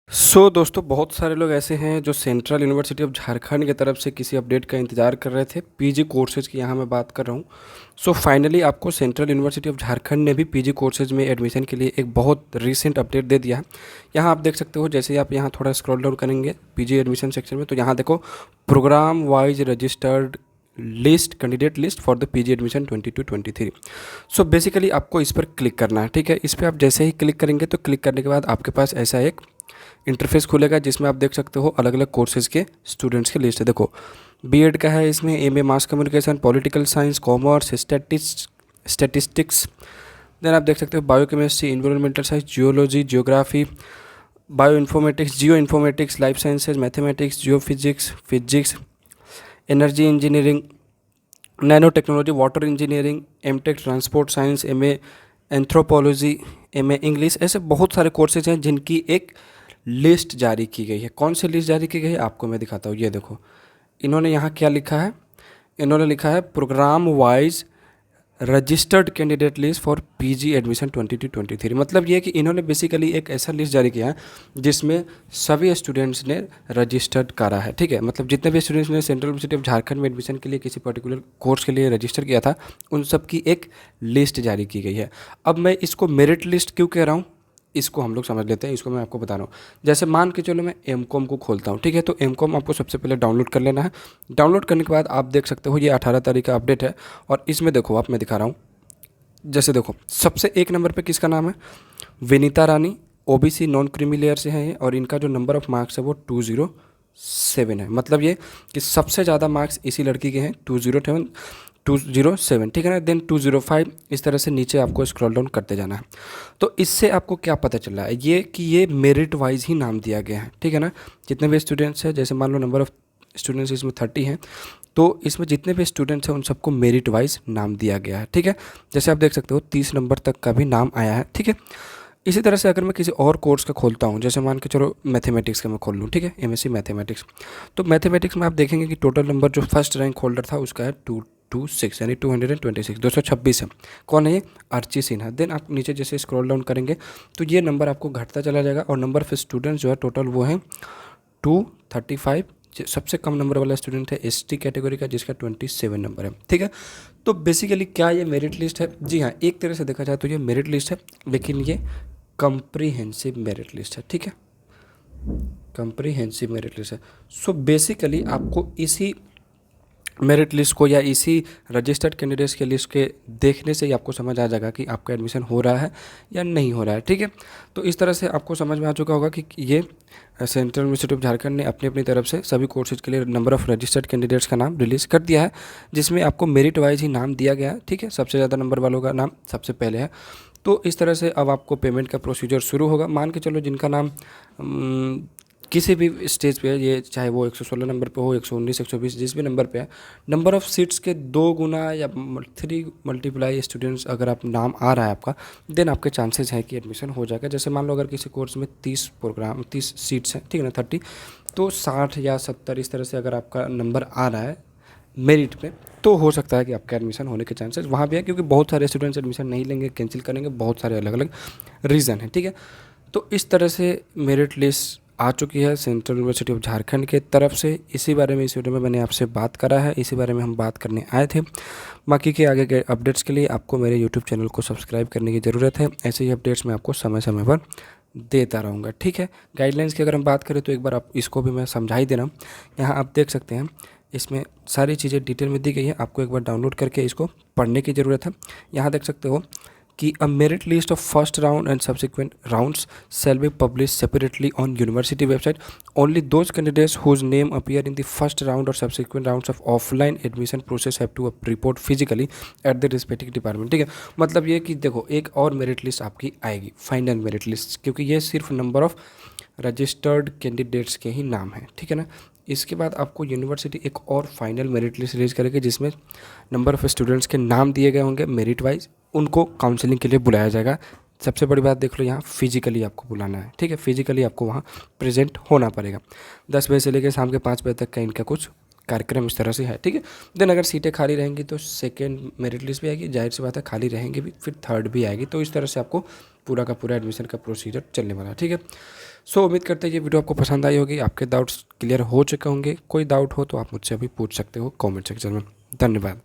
दोस्तों बहुत सारे लोग ऐसे हैं जो सेंट्रल यूनिवर्सिटी ऑफ झारखंड की तरफ से किसी अपडेट का इंतज़ार कर रहे थे पीजी कोर्सेज़ की। यहाँ मैं बात कर रहा हूँ। फाइनली आपको सेंट्रल यूनिवर्सिटी ऑफ झारखंड ने भी पीजी कोर्सेज़ में एडमिशन के लिए एक बहुत रीसेंट अपडेट दे दिया है। यहाँ आप देख सकते हो, जैसे ही आप यहाँ थोड़ा स्क्रॉल डाउन करेंगे पीजी एडमिशन सेक्शन में, तो यहाँ देखो programme wise registered list, candidate list for the PG admission 22-23। Basically आपको इस पर क्लिक करना है। ठीक है, इस पर आप जैसे ही क्लिक करेंगे तो क्लिक करने के बाद आपके पास ऐसा एक इंटरफेस खुलेगा जिसमें आप देख सकते हो अलग अलग कोर्सेज़ के स्टूडेंट्स की लिस्ट है। देखो बीएड का है, इसमें MA mass communication, political science, commerce, statistics. Then आप देख सकते हो biochemistry, environmental science, geology, geography, bio informatics, geo informatics, life sciences, mathematics, geo physics, physics, energy engineering, nano technology, water engineering, MTech transport science, MA anthropology, MA English. ऐसे बहुत सारे courses हैं जिनकी एक लिस्ट जारी की गई है। कौन सी लिस्ट जारी की गई है आपको मैं दिखाता हूँ। ये देखो इन्होंने यहाँ क्या लिखा है, इन्होंने लिखा है programme wise registered candidate list for PG admission 22-23। मतलब ये कि इन्होंने बेसिकली एक ऐसा लिस्ट जारी किया है जिसमें सभी स्टूडेंट्स ने रजिस्टर्ड करा है। ठीक है, मतलब जितने भी स्टूडेंट्स ने सेंट्रल यूनिवर्सिटी ऑफ झारखंड में एडमिशन के लिए किसी पर्टिकुलर कोर्स के लिए रजिस्टर किया था, उन सब की एक लिस्ट जारी की गई है। अब मैं इसको मेरिट लिस्ट क्यों कह रहा हूँ, इसको हम लोग समझ लेते हैं। इसको मैं आपको बता रहा हूँ। जैसे मान के चलो मैं एमकॉम को खोलता हूँ। ठीक है, तो एमकॉम आपको सबसे पहले डाउनलोड कर लेना है। डाउनलोड करने के बाद आप देख सकते हो ये 18 तारीख का अपडेट है। और इसमें देखो आप, मैं दिखा रहा हूँ। जैसे देखो सबसे एक नंबर पे किसका नाम है, विनीता रानी, ओबीसी नॉन क्रीमी लेयर से हैं ये, और इनका जो नंबर ऑफ मार्क्स है वो 207 है। मतलब ये कि सबसे ज़्यादा मार्क्स इसी लड़की के हैं, 207। ठीक है ना। देन 205, इस तरह से नीचे आपको स्क्रॉल डाउन करते जाना है। तो इससे आपको क्या पता चल रहा है, ये कि ये मेरिट वाइज ही नाम दिया गया है। ठीक है ना। जितने भी स्टूडेंट्स हैं, जैसे मान लो नंबर ऑफ स्टूडेंट्स इसमें 30 हैं, तो इसमें जितने भी स्टूडेंट्स हैं उन सबको मेरिट वाइज नाम दिया गया है। ठीक है, जैसे आप देख सकते हो 30 नंबर तक का भी नाम आया है। ठीक है, इसी तरह से अगर मैं किसी और कोर्स का खोलता हूँ, जैसे मान के चलो मैथमेटिक्स का मैं खोल लूँ। ठीक है, एमएससी मैथमेटिक्स। तो मैथमेटिक्स में आप देखेंगे कि टोटल नंबर जो फर्स्ट रैंक होल्डर था उसका है 226, यानी 226, 226 है। कौन है ये, अर्ची सिन्हा। देन आप नीचे जैसे स्क्रॉल डाउन करेंगे तो ये नंबर आपको घटता चला जाएगा, और नंबर ऑफ स्टूडेंट्स जो है टोटल वो है 235। सबसे कम नंबर वाला स्टूडेंट है एसटी कैटेगरी का, जिसका 27 नंबर है। ठीक है, तो बेसिकली क्या ये मेरिट लिस्ट है, जी हाँ, एक तरह से देखा जाए तो ये मेरिट लिस्ट है, लेकिन ये कंप्रीहेंसिव मेरिट लिस्ट है। ठीक है, कंप्रीहेंसिव मेरिट लिस्ट है। बेसिकली आपको इसी मेरिट लिस्ट को या इसी रजिस्टर्ड कैंडिडेट्स के लिस्ट के देखने से ही आपको समझ आ जाएगा कि आपका एडमिशन हो रहा है या नहीं हो रहा है। ठीक है, तो इस तरह से आपको समझ में आ चुका होगा कि ये सेंट्रल यूनिवर्सिटी ऑफ झारखंड ने अपनी अपनी तरफ से सभी कोर्सेज के लिए नंबर ऑफ़ रजिस्टर्ड कैंडिडेट्स का नाम रिलीज़ कर दिया है, जिसमें आपको मेरिट वाइज ही नाम दिया गया है। ठीक है, सबसे ज़्यादा नंबर वालों का नाम सबसे पहले है। तो इस तरह से अब आपको पेमेंट का प्रोसीजर शुरू होगा। मान के चलो जिनका नाम किसी भी स्टेज पे है, ये चाहे वो 116 नंबर पे हो, 119, 120, जिस भी नंबर पे है, नंबर ऑफ़ सीट्स के 2 गुना या 3 मल्टीप्लाई स्टूडेंट्स अगर आप नाम आ रहा है आपका, देन आपके चांसेस है कि एडमिशन हो जाएगा। जैसे मान लो अगर किसी कोर्स में 30 सीट्स हैं, ठीक है ना, 30, तो 60 या 70 इस तरह से अगर आपका नंबर आ रहा है मेरिट पे, तो हो सकता है कि आपका एडमिशन होने के चांसेस वहाँ भी है, क्योंकि बहुत सारे स्टूडेंट्स एडमिशन नहीं लेंगे, कैंसिल करेंगे, बहुत सारे अलग अलग रीज़न हैं। ठीक है, तो इस तरह से मेरिट लिस्ट आ चुकी है सेंट्रल यूनिवर्सिटी ऑफ झारखंड के तरफ से। इसी बारे में इस वीडियो में मैंने आपसे बात करा है, इसी बारे में हम बात करने आए थे। बाकी के आगे के अपडेट्स के लिए आपको मेरे यूट्यूब चैनल को सब्सक्राइब करने की ज़रूरत है। ऐसे ही अपडेट्स मैं आपको समय समय पर देता रहूँगा। ठीक है, गाइडलाइंस की अगर हम बात करें तो एक बार आप इसको भी मैं समझा ही दे रहा हूँ। यहाँ आप देख सकते हैं, इसमें सारी चीज़ें डिटेल में दी गई है, आपको एक बार डाउनलोड करके इसको पढ़ने की ज़रूरत है। यहाँ देख सकते हो कि a merit list of first round and subsequent rounds shall be published separately on university website. Only those candidates whose name appear in the first round or subsequent rounds of offline admission process have to report physically at the respective department. ठीक है, मतलब ये कि देखो एक और merit list आपकी आएगी, फाइनल मेरिट लिस्ट, क्योंकि ये सिर्फ नंबर ऑफ़ रजिस्टर्ड कैंडिडेट्स के ही नाम है। ठीक है ना। इसके बाद आपको यूनिवर्सिटी एक और फाइनल मेरिट लिस्ट रिलीज करेगी, जिसमें नंबर ऑफ़ स्टूडेंट्स के नाम दिए गए होंगे मेरिट वाइज, उनको काउंसलिंग के लिए बुलाया जाएगा। सबसे बड़ी बात देख लो, यहाँ फिजिकली आपको बुलाना है। ठीक है, फिजिकली आपको वहाँ प्रेजेंट होना पड़ेगा। 10 बजे से लेकर शाम के 5 बजे तक का इनका कुछ कार्यक्रम इस तरह से है। ठीक है, देन अगर सीटें खाली रहेंगी तो सेकेंड मेरिट लिस्ट भी आएगी, जाहिर सी बात है खाली रहेंगी भी, फिर थर्ड भी आएगी। तो इस तरह से आपको पूरा का पूरा एडमिशन का प्रोसीजर चलने वाला है। ठीक है, सो उम्मीद करते हैं ये वीडियो आपको पसंद आई होगी, आपके डाउट्स क्लियर हो चुके होंगे। कोई डाउट हो तो आप मुझसे अभी पूछ सकते हो कमेंट सेक्शन में। धन्यवाद।